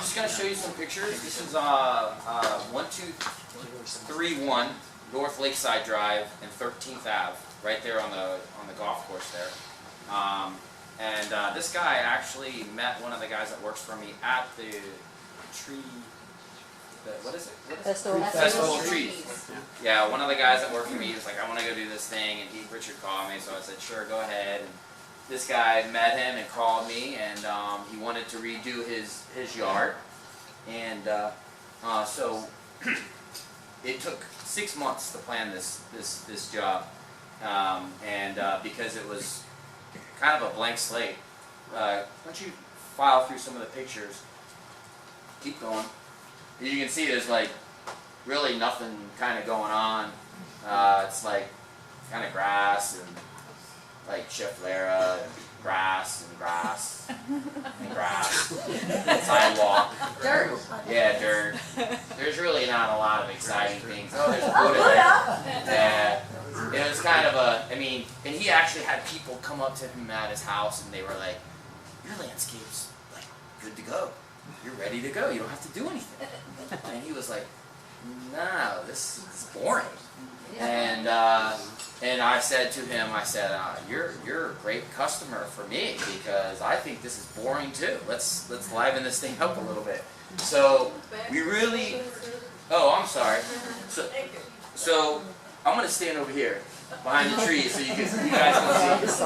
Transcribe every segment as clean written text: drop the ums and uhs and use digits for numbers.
just going to show you some pictures. This is 1231 North Lakeside Drive and 13th Ave, right there on the golf course there. This guy actually met one of the guys that works for me at the tree. What is it? Festival of Trees. Yeah, one of the guys that worked for me, he was like, I want to go do this thing, and Richard called me, so I said, sure, go ahead. And this guy met him and called me, and he wanted to redo his yard, and so it took 6 months to plan this job, because it was kind of a blank slate. Once you file through some of the pictures, keep going. As you can see, there's like really nothing kind of going on. It's like kind of grass and like chiflera and grass and grass and grass. Sidewalk. Dirt. Yeah, dirt. There's really not a lot of exciting things. Oh, there's a Buddha there. Yeah. It was kind of a, I mean, and he actually had people come up to him at his house and they were like, your landscape's like good to go. You're ready to go. You don't have to do anything. And he was like, no, this is boring. And I said to him, I said, you're a great customer for me because I think this is boring too. Let's liven this thing up a little bit. So we really, oh, I'm sorry. So I'm going to stand over here behind the tree so you guys can see.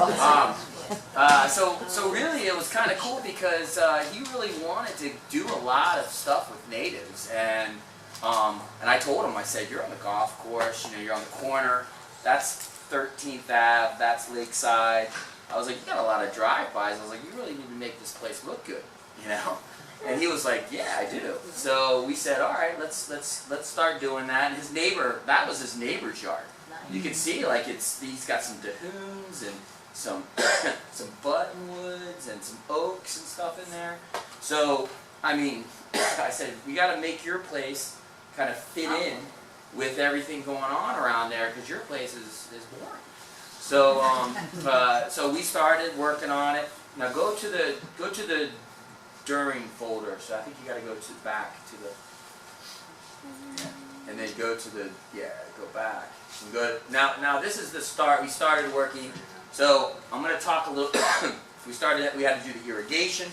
So really it was kind of cool because he really wanted to do a lot of stuff with natives, and I told him, I said, you're on the golf course, you know, you're on the corner, that's 13th Ave, that's Lakeside. I was like, you got a lot of drive-bys. I was like, you really need to make this place look good, you know? And he was like, yeah, I do. So we said, all right, let's start doing that. And his neighbor, that was his neighbor's yard. You can see, like, he's got some DeZeeuws and some buttonwoods and some oaks and stuff in there. So, I mean, I said, we got to make your place kind of fit in with everything going on around there because your place is boring. So, so we started working on it. Now go to the during folder. So I think you got to go to back to the, and then go to the, go back. And go to, now this is the start. We started working. So I'm going to talk a little. We had to do the irrigation.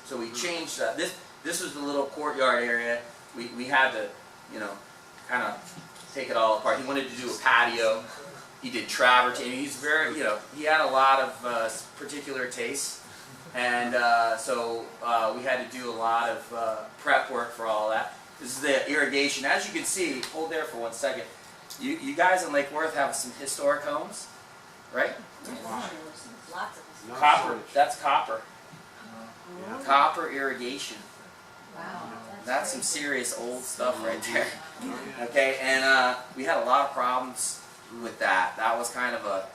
So we changed that. This was the little courtyard area. We had to, you know, kind of take it all apart. He wanted to do a patio. He did travertine. He's very, you know, he had a lot of particular tastes, and so we had to do a lot of prep work for all that. This is the irrigation. As you can see, hold there for 1 second. You guys in Lake Worth have some historic homes, right? Lots of them. Copper. That's copper. Yeah. Copper irrigation. Wow. That's some serious old stuff right there. Okay, and we had a lot of problems with that. That was kind of a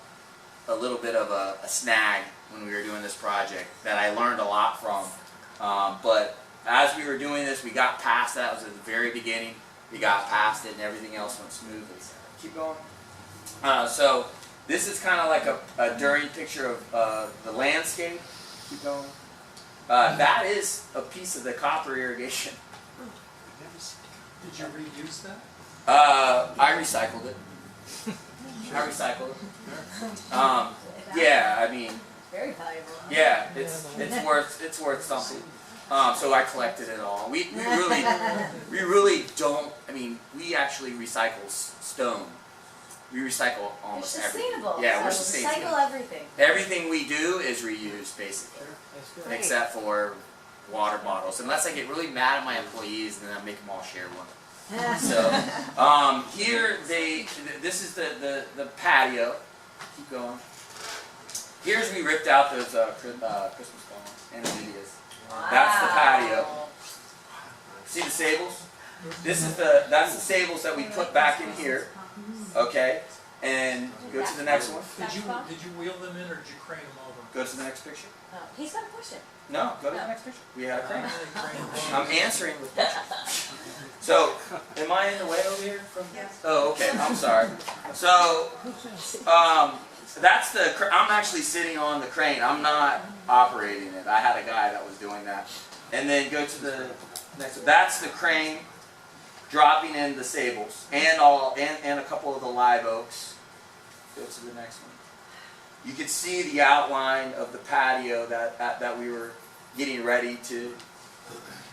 little bit of a snag when we were doing this project that I learned a lot from. But as we were doing this, we got past that. It was at the very beginning. We got past it, and everything else went smoothly. Keep going. So this is kind of like a during picture of the landscape. Keep going. That is a piece of the copper irrigation. Did you reuse that? I recycled it. I recycled it. Yeah, I mean, Very valuable. yeah, it's worth something. So I collected it all. We really don't. I mean, we actually recycle stone. We recycle almost everything. Sustainable. Yeah, we're So sustainable. recycle everything. Everything we do is reused, basically, Great. except for water bottles. Unless I get really mad at my employees, and then I make them all share one. So here this is the patio. Keep going. Here's we ripped out those Christmas balls and Lydia's. Wow. That's the patio. See the sables? That's the sables that we put back in here. Okay, and go to the next one. Did you wheel them in or did you crane them over? Go to the next picture. Oh, he's got a question. No, go to the next picture. We had a crane. Crane. I'm answering with pictures. So, am I in the way over here? Oh, okay. I'm sorry. So, that's I'm actually sitting on the crane. I'm not operating it. I had a guy that was doing that. And then go to the Next, that's the crane dropping in the sables and a couple of the live oaks. Go to the next one. You can see the outline of the patio that we were getting ready to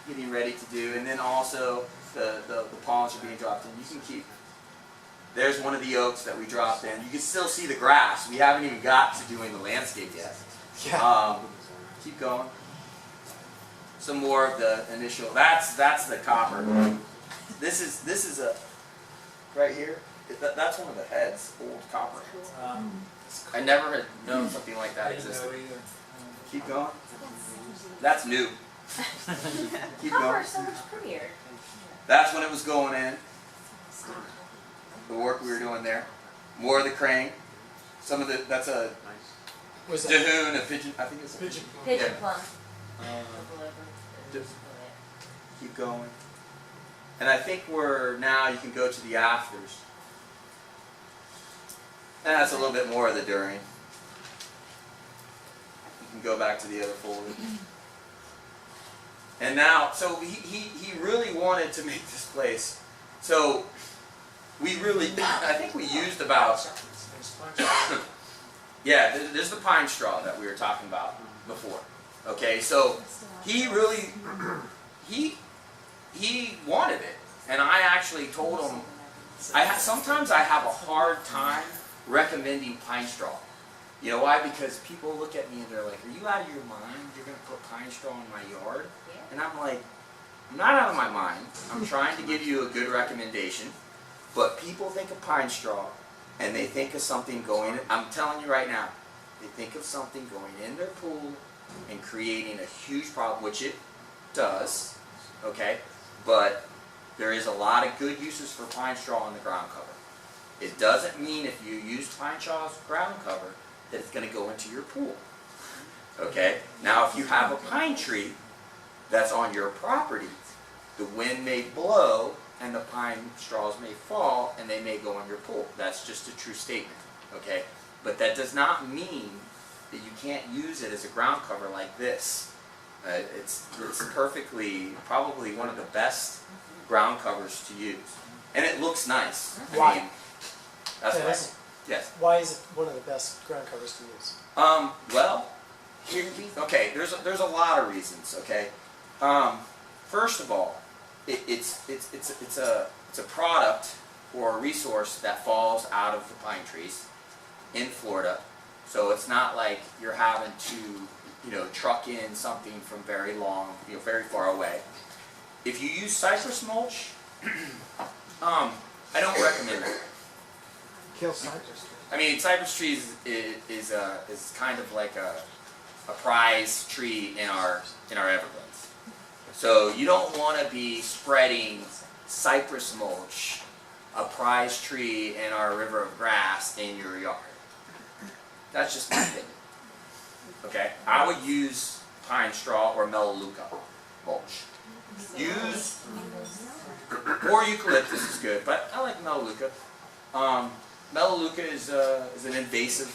do, and then also the palms are being dropped in. You can keep. There's one of the oaks that we dropped in. You can still see the grass. We haven't even got to doing the landscape yet. Yeah. Keep going. Some more of the initial. That's the copper. This is a right here. That's one of the heads, old copper heads. I never had known something like that I didn't existed. know either. Keep going. That's new. Keep Copper going. is so much prettier. That's when it was going in. The work we were doing there. More of the crane. Some of the that's a Was that DeZeeuw, a pigeon. I think it's a Pigeon. Pigeon Yeah. plum. Keep going. And I think we're now you can go to the afters. And that's a little bit more of the during. You can go back to the other folder. And now, so he really wanted to make this place. So we really, I think we used about, yeah, there's the pine straw that we were talking about before. Okay, so he really, he wanted it. And I actually told him, sometimes I have a hard time recommending pine straw. You know why? Because people look at me and they're like, are you out of your mind? You're going to put pine straw in my yard? And I'm like, I'm not out of my mind. I'm trying to give you a good recommendation. But people think of pine straw and they think of something going, I'm telling you right now, they think of something going in their pool and creating a huge problem, which it does, okay? But there is a lot of good uses for pine straw on the ground cover. It doesn't mean if you use pine straw as ground cover that it's going to go into your pool, okay? Now if you have a pine tree that's on your property, the wind may blow and the pine straws may fall and they may go in your pool. That's just a true statement, okay? But that does not mean that you can't use it as a ground cover like this. It's perfectly, probably one of the best ground covers to use. And it looks nice. Why? I mean, that's Yeah, why. that's- Yes. Why is it one of the best ground covers to use? Well, okay, there's a lot of reasons, okay? First of all, it's a product or a resource that falls out of the pine trees in Florida. So it's not like you're having to, truck in something from very far away. If you use cypress mulch, I don't recommend it. Kill cypress trees. I mean, cypress trees is kind of like a prize tree in our Everglades. So you don't want to be spreading cypress mulch, a prize tree in our river of grass, in your yard. That's just my opinion. Okay, I would use pine straw or melaleuca mulch. Use or eucalyptus is good, but I like melaleuca. Melaleuca is an invasive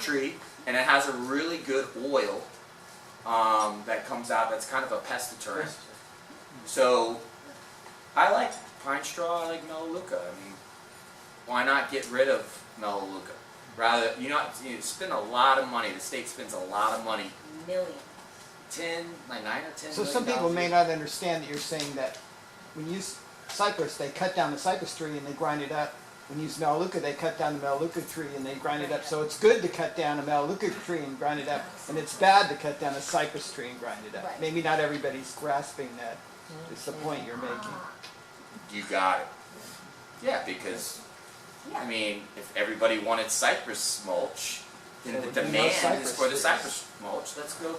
tree, and it has a really good oil that comes out that's kind of a pest deterrent. So I like pine straw, I like melaleuca. I mean, why not get rid of melaleuca? Rather, you spend a lot of money. The state spends a lot of money. Millions. 9 or 10 So million some people dollars. may not understand that you're saying that when you use cypress, they cut down the cypress tree and they grind it up. When you use melaleuca, they cut down the melaleuca tree and they grind it up. So it's good to cut down a melaleuca tree and grind it up, and it's bad to cut down a cypress tree and grind it up. Right. Maybe not everybody's grasping that. It's the point you're making. You got it. Yeah, because I mean, if everybody wanted cypress mulch, then There the would be no demand is cypress for the trees. cypress mulch. Let's go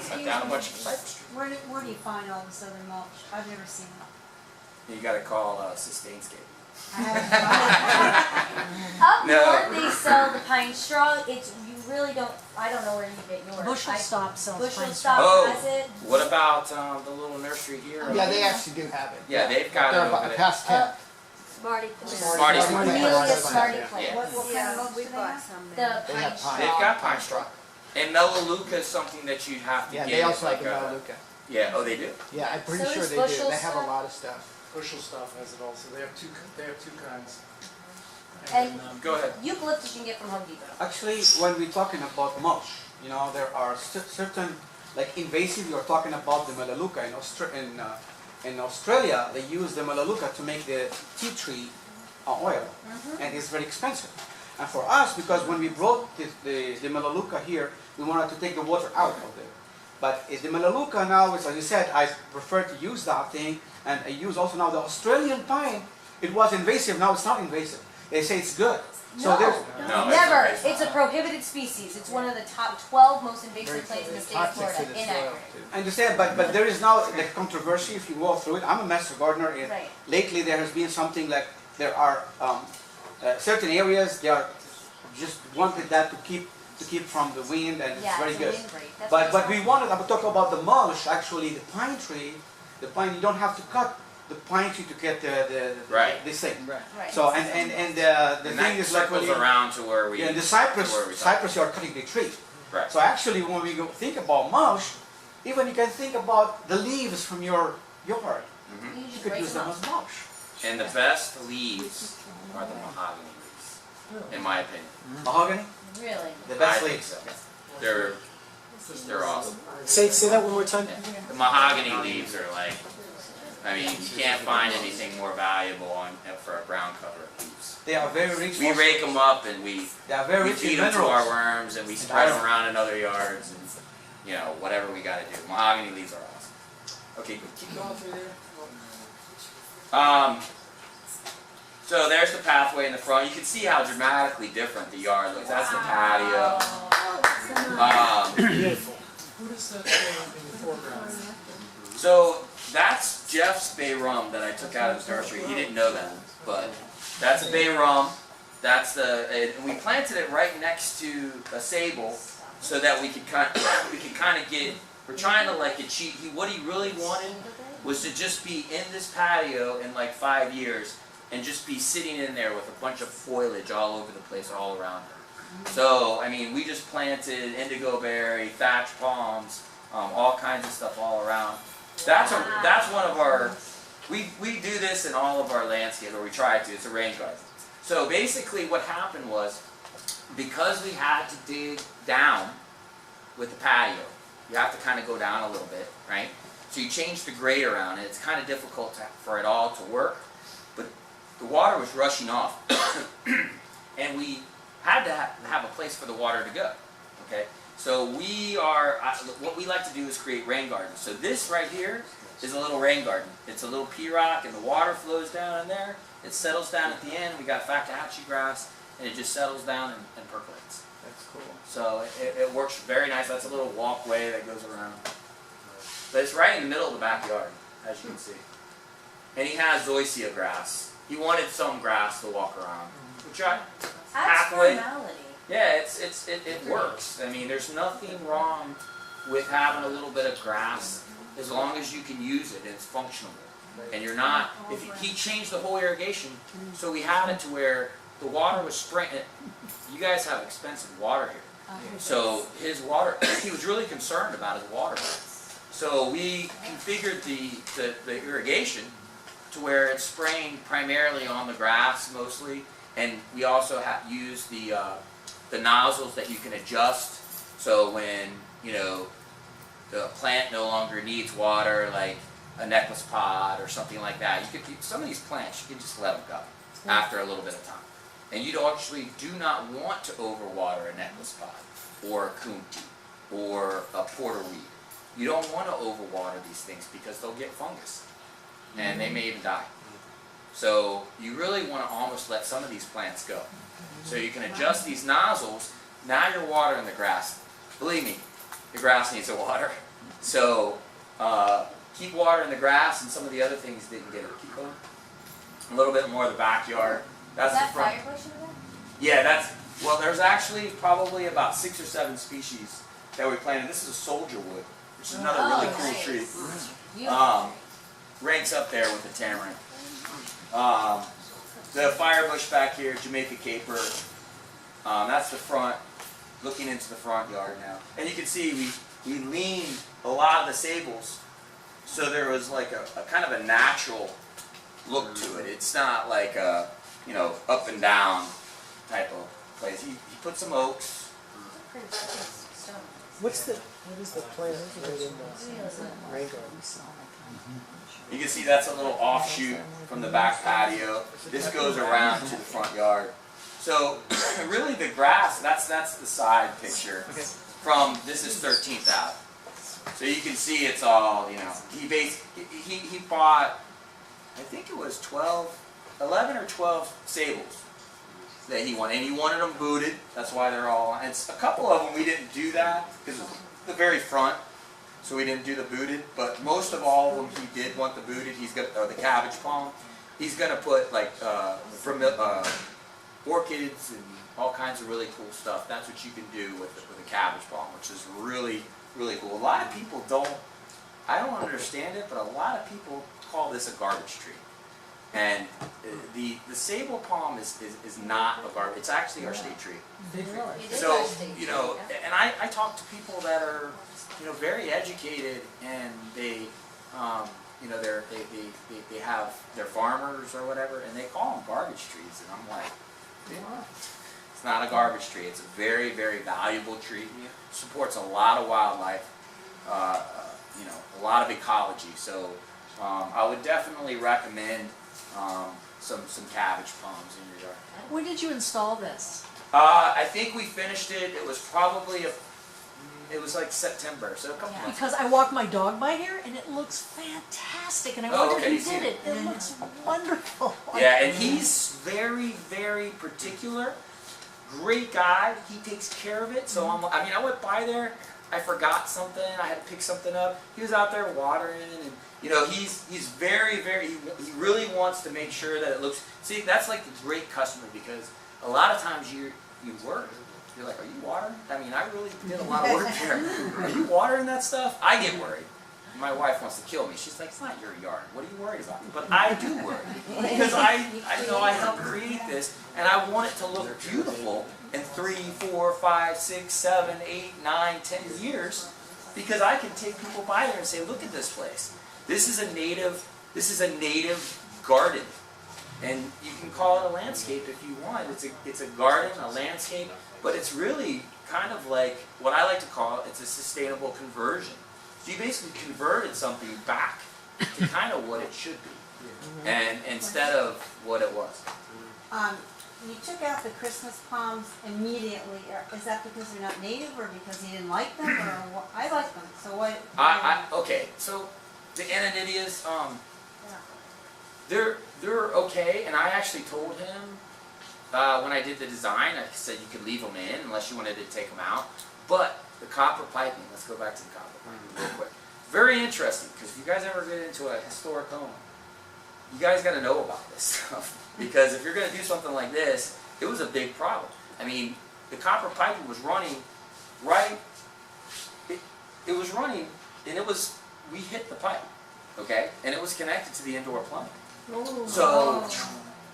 cut down a bunch of cypress trees. Where do you find all this other mulch? I've never seen it. You got to call Sustainscape. I haven't Up No. north, they sell the pine straw. You really don't. I don't know where you get yours. Bushel I- Stop sells Bushel pine Stop Oh. has it. What about the little nursery here? Yeah, they actually do have it. Yeah, they've got They're it over about there. past 10. Smarty Smarty Smarty Plant. Plant. Amelia Smarty Smarty Plant. Plant. What kind Yeah, of mulch we do they bought have? some The there. They pine have straw. pine. They've got pine straw. And melaleuca is something that you have to Yeah, get. they also like like the melaleuca. Yeah, oh, they do? Yeah, I'm pretty So sure does they do. bushel They have a stuff? lot of stuff. Bushel stuff has it also. They have two kinds. And- Go ahead. Eucalyptus you can get from Home Depot. Actually, when we're talking about mulch, you know, there are certain, like invasive, you're talking about the melaleuca. In Australia, they use the melaleuca to make the tea tree oil, and it's very expensive. And for us, because when we brought the melaleuca here, we wanted to take the water out of it. But the melaleuca now, is, as you said, I prefer to use that thing, and I use also now the Australian pine. It was invasive, now it's not invasive. They say it's good. So No, there's, No, never. it's okay. It's a prohibited species. It's one of the top 12 most invasive plants in the state of Toxic to Florida. the soil, Inaccurate. too. I understand, but there is now the controversy if you go through it. I'm a master gardener. And Right. lately there has been something like there are certain areas they are just wanted that to keep from the wind, and it's Yeah, very it's a good. windbreak. That's But what we it's wanted. I'm talking about the mulch. Actually, the pine tree, you don't have to cut the pine tree to get Right. this thing. Right. Right. So the And thing that is like circles really, around to where we... yeah, the to where we cypress talk. you are cutting the tree. Right. So actually, when we think about mulch, even you can think about the leaves from your yard. Mhm. You You just could break use them them up. as mulch. And the best leaves are the mahogany leaves, in my opinion. Mahogany, Really. the best I think leaves. so. They're awesome. Say that one more time. The mahogany leaves are like, I mean, you can't find anything more valuable for a ground cover of leaves. They are very rich. We rake them up and we They are very rich feed in them to our minerals. worms and we spread them around in other yards and, you know, whatever we gotta do. Mahogany leaves are awesome. Okay, keep going through there. So there's the pathway in the front. You can see how dramatically different the yard looks. That's the patio. Beautiful. Who does that show in the foreground? So that's Jeff's bay rum that I took out of his nursery. He didn't know that, but that's a bay rum. That's and we planted it right next to a sable so that we could kind of get. We're trying to like achieve. What he really wanted was to just be in this patio in like 5 years and just be sitting in there with a bunch of foliage all over the place, all around him. So I mean, we just planted indigo berry, thatch palms, all kinds of stuff all around. That's one of our. We do this in all of our landscapes, or we try to. It's a rain garden. So basically, what happened was because we had to dig down with the patio, you have to kind of go down a little bit, right? So you change the grade around, and it's kind of difficult for it all to work. But the water was rushing off, and we had to have a place for the water to go. Okay, so what we like to do is create rain gardens. So this right here is a little rain garden. It's a little pea rock, and the water flows down in there. It settles down at the end. We got Fakahatchee grass, and it just settles down and percolates. That's cool. So it works very nice. That's a little walkway that goes around. But it's right in the middle of the backyard, as you can see. And he has zoysia grass. He wanted some grass to walk around. Which That's halfway. formality. Yeah, it works. I mean, there's nothing wrong with having a little bit of grass as long as you can use it and it's functional. And you're not, he changed the whole irrigation, so we had it to where the water was spraying. You guys have expensive water here. So his water, he was really concerned about his water. So we configured the irrigation to where it's spraying primarily on the grass mostly, and we also use the nozzles that you can adjust. So when the plant no longer needs water, like a necklace pod or something like that, some of these plants you can just let them go after a little bit of time. And you actually do not want to overwater a necklace pod or a coontie or a porterweed. You don't want to overwater these things because they'll get fungus and they may even die. So you really want to almost let some of these plants go. So you can adjust these nozzles. Now you're watering the grass. Believe me, the grass needs the water. So keep watering the grass, and some of the other things didn't get it. Keep going. A little bit more of the backyard. That's Is that the front. firebush over there? Yeah, there's actually probably about 6 or 7 species that we planted. This is a soldier wood, which is another really cool nice. tree. Beautiful. Ranks up there with the tamarind. The firebush back here, Jamaica caper. That's the front, looking into the front yard now. And you can see we leaned a lot of the sables so there was like a kind of a natural look to it. It's not like a, you know, up and down type of place. He put some oaks. Pretty stone. What is the plan right in the rain garden? You can see that's a little offshoot from the back patio. This goes around to the front yard. So really the grass, that's the side picture from, this is 13th Ave. So you can see it's all, you know, he bought, I think it was 11 or 12 sables that he wanted. And he wanted them booted, that's why they're all, and a couple of them we didn't do that because the very front. So we didn't do the booted, but most of all of them he did want the booted. He's got the cabbage palm. He's gonna put like orchids and all kinds of really cool stuff. That's what you can do with a cabbage palm, which is really, really cool. A lot of people I don't understand it, but a lot of people call this a garbage tree. And the sable palm is not a garbage. It's actually our state tree. So, you know, and I talk to people that are, you know, very educated, and they, you know, they have, they're farmers or whatever, and they call them garbage trees, and I'm like, it's not a garbage tree. It's a very, very valuable tree. Supports a lot of wildlife, you know, a lot of ecology. So I would definitely recommend some cabbage palms in your yard. When did you install this? I think we finished it. It was probably it was like September, so a couple months. Because I walk my dog by here and it looks fantastic, and I Oh, wonder okay, who you see did it. it. It looks wonderful. Yeah, and he's very, very particular. Great guy. He takes care of it. So I mean, I went by there. I forgot something. I had to pick something up. He was out there watering, and you know, he's very, very. He really wants to make sure that it looks. See, that's like the great customer, because a lot of times you work. You're like, are you watering? I mean, I really did a lot of work there. Are you watering that stuff? I get worried. My wife wants to kill me. She's like, it's not your yard. What are you worried about? But I do worry, because I know I helped create this, and I want it to look beautiful in 3, 4, 5, 6, 7, 8, 9, 10 years, because I can take people by there and say, look at this place. This is a native garden. And you can call it a landscape if you want. It's a garden, a landscape, but it's really kind of like what I like to call it's a sustainable conversion. So you basically converted something back to kind of what it should be, and instead of what it was. You took out the Christmas palms immediately. Is that because they're not native, or because you didn't like them, or what? I like them. So what? Okay. So the Ananidias, they're okay, and I actually told him when I did the design, I said you could leave them in unless you wanted to take them out. But the copper piping, let's go back to the copper piping real quick. Very interesting, because if you guys ever get into a historic home, you guys got to know about this stuff. Because if you're going to do something like this, it was a big problem. I mean, the copper piping was running right, it was running, and we hit the pipe, okay? And it was connected to the indoor plumbing. So,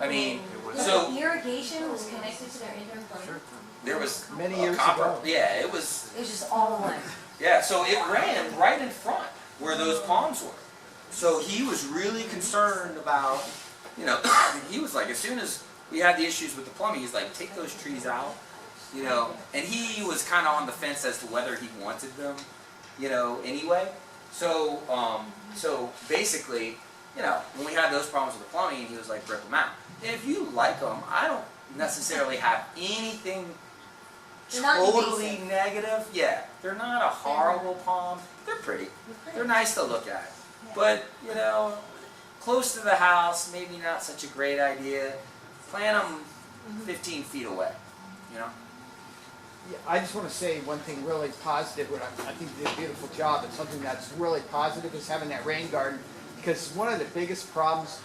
I mean, The irrigation was connected to their indoor plumbing. there was Many a years copper, ago. yeah, it was, It was just all one. yeah, so it ran right in front where those palms were. So he was really concerned about, you know, he was like, as soon as we had the issues with the plumbing, he's like, take those trees out, you know, and he was kind of on the fence as to whether he wanted them, you know, anyway. So, so basically, you know, when we had those problems with the plumbing, he was like, rip them out. And if you like them, I don't necessarily have anything They're not totally invasive. negative. Yeah, they're not a horrible palm. They're pretty. They're nice to look at. But, you know, close to the house, maybe not such a great idea. Plant them 15 feet away, you know? Yeah, I just want to say one thing really positive. What I think you did a beautiful job, and something that's really positive is having that rain garden, because one of the biggest problems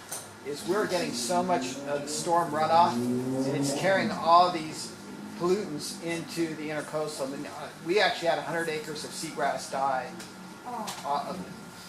is we're getting so much of the storm runoff, and it's carrying all these pollutants into the intercoastal. And we actually had 100 acres of seagrass die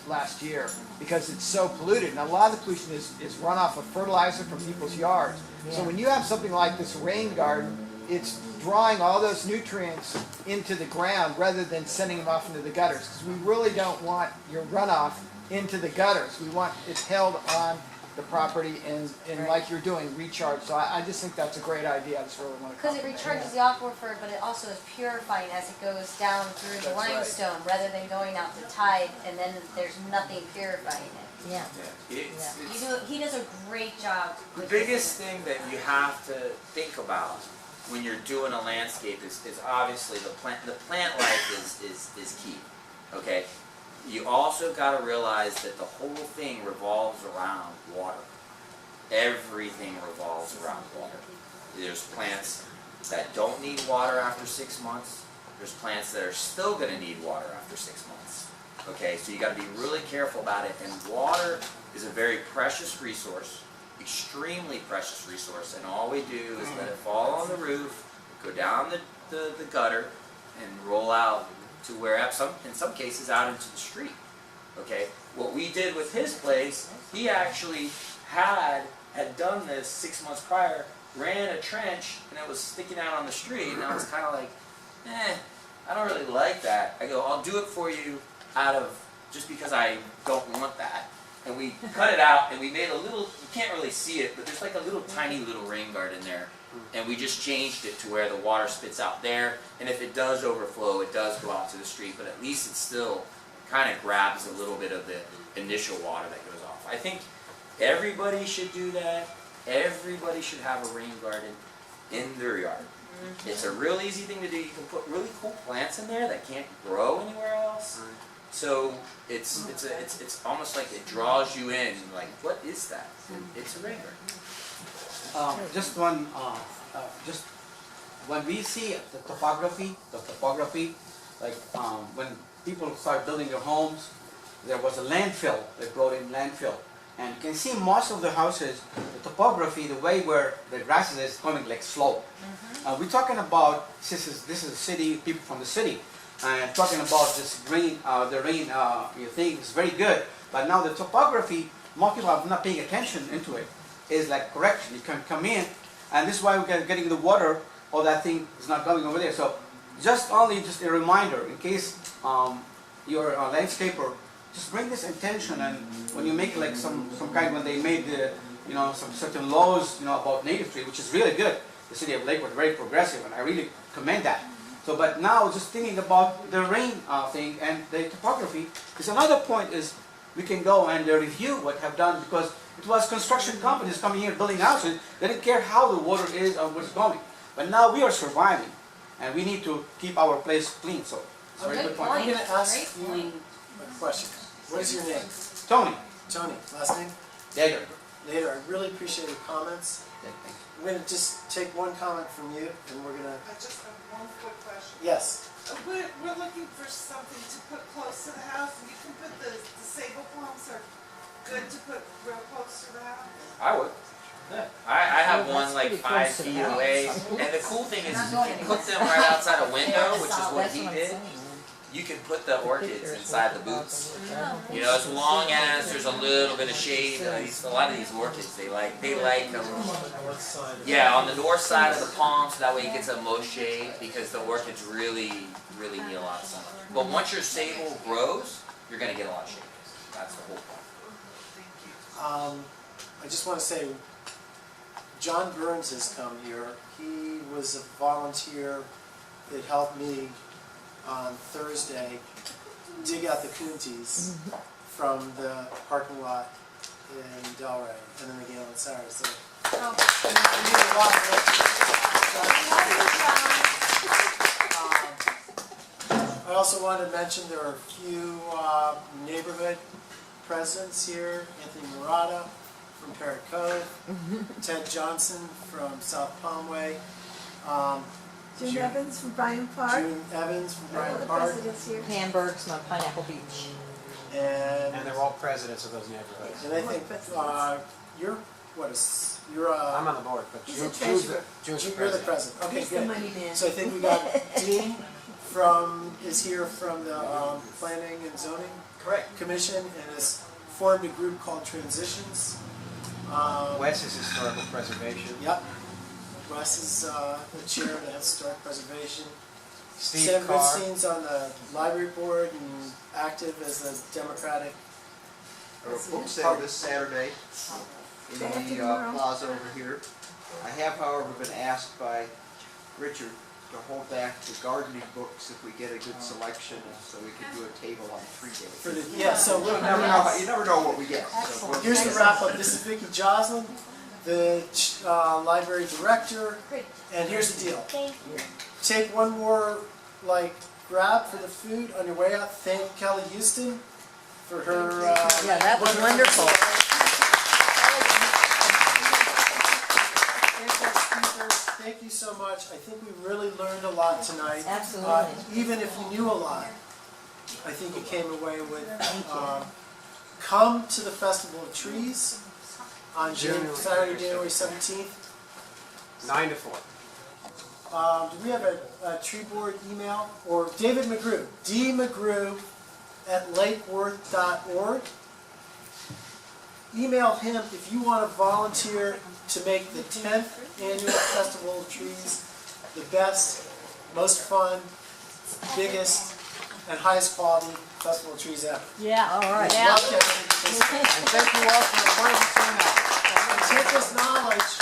last year because it's so polluted. And a lot of the pollution is runoff of fertilizer from people's yards. So when you have something like this rain garden, it's drawing all those nutrients into the ground rather than sending them off into the gutters. Because we really don't want your runoff into the gutters. We want it held on the property and like you're doing, recharge. So I just think that's a great idea. I just really want to Because it recharges the aquifer, but it also is purifying as it goes down through the limestone, rather than going out the tide and then there's nothing purifying it. Yeah. He does a great job. The biggest thing that you have to think about when you're doing a landscape is obviously the plant. The plant life is key. Okay. You also got to realize that the whole thing revolves around water. Everything revolves around water. There's plants that don't need water after 6 months. There's plants that are still going to need water after 6 months. Okay, so you got to be really careful about it. And water is a very precious resource, extremely precious resource. And all we do is let it fall on the roof, go down the gutter, and roll out to where, in some cases, out into the street. Okay, what we did with his place, he actually had done this 6 months prior, ran a trench, and it was sticking out on the street, and I was kind of like, I don't really like that. I go, I'll do it for you just because I don't want that. And we cut it out, and we made a little, you can't really see it, but there's like a little tiny little rain garden there. And we just changed it to where the water spits out there, and if it does overflow, it does go out to the street, but at least it still kind of grabs a little bit of the initial water that goes off. I think everybody should do that. Everybody should have a rain garden in their yard. It's a real easy thing to do. You can put really cool plants in there that can't grow anywhere else. So it's almost like it draws you in. Like, what is that? It's a rain garden. Just when we see the topography, like when people start building their homes, there was a landfill. They brought in landfill, and you can see most of the houses, the topography, the way where the grass is coming like slope. We're talking about this is a city, people from the city, and talking about this rain, the rain thing is very good. But now the topography, most people are not paying attention into it. Is like correction. You can come in, and this is why we're getting the water. All that thing is not going over there. So, just a reminder in case you're a landscaper, just bring this intention. And when you make like some kind, when they made the some certain laws about native tree, which is really good. The city of Lake was very progressive, and I really commend that. So, but now just thinking about the rain thing and the topography is another point. Is we can go and review what have done because. It was construction companies coming here building houses. They didn't care how the water is or what's going. But now we are surviving, and we need to keep our place clean. So, it's a very good point. I'm going to ask you a question. What is your name? Tony. Tony. Last name? Dagger. Later. I really appreciate your comments. Yeah, thank you. I'm going to just take one comment from you, and we're going to... I just have one quick question. Yes. We're looking for something to put close to the house, and you can put the sable plums are good to put real close to the house. I would. I have one like 5 feet away, and the cool thing is you can put them right outside a window, which is what he did. You can put the orchids inside the booths. As long as there's a little bit of shade. A lot of these orchids, they like them. Yeah, on the north side of the palm, so that way it gets the most shade because the orchids really need a lot of sun. But once your sable grows, you're gonna get a lot of shade. That's the whole point. I just want to say, John Burns has come here. He was a volunteer that helped me on Thursday dig out the coonties from the parking lot in Delray and then again on Saturday. So, I also wanted to mention there are a few neighborhood presidents here. Anthony Murata from Parrot Cove, Ted Johnson from South Palmway, June Evans from Bryant Park. June Evans from All Bryant the Park, presidents here. Hamburg's on Pineapple Beach. and they're all presidents of those neighborhoods. I think you're I'm on the board, but He's June's a treasurer. June's the you're the president. president. Okay, He's the good. money man. So I think we got Dean is here from the Planning and Zoning Commission and has formed a group called Transitions. Wes is historical preservation. Yep. Wes is the chair of the Historic Preservation. Steve Sam Carr. Goodstein's on the library board and active as a Democratic a book sale this Saturday in the plaza over here. I have, however, been asked by Richard to hold back the gardening books if we get a good selection, so we can do a table on 3 days. Yeah, so You never know what we get. So we'll- here's the wrap up. This is Vicki Joslin, the library director, and here's the deal. Thank you. Take one more grab for the food on your way out. Thank Kelly Houston for her. Yeah, that was wonderful. Thank you so much. I think we really learned a lot tonight. Absolutely. Even if you knew a lot, I think you came away with. Come to the Festival of Trees on Saturday, January 17th. 9 to 4. Do we have a tree board email? Or David McGrew, dmcgrew@lakeworth.org. Email him if you want to volunteer to make the 10th Annual Festival of Trees the best, most fun, biggest, and highest quality Festival of Trees ever. Yeah, all right. Love to have you participate. And thank you all for the wonderful turnout. And take this knowledge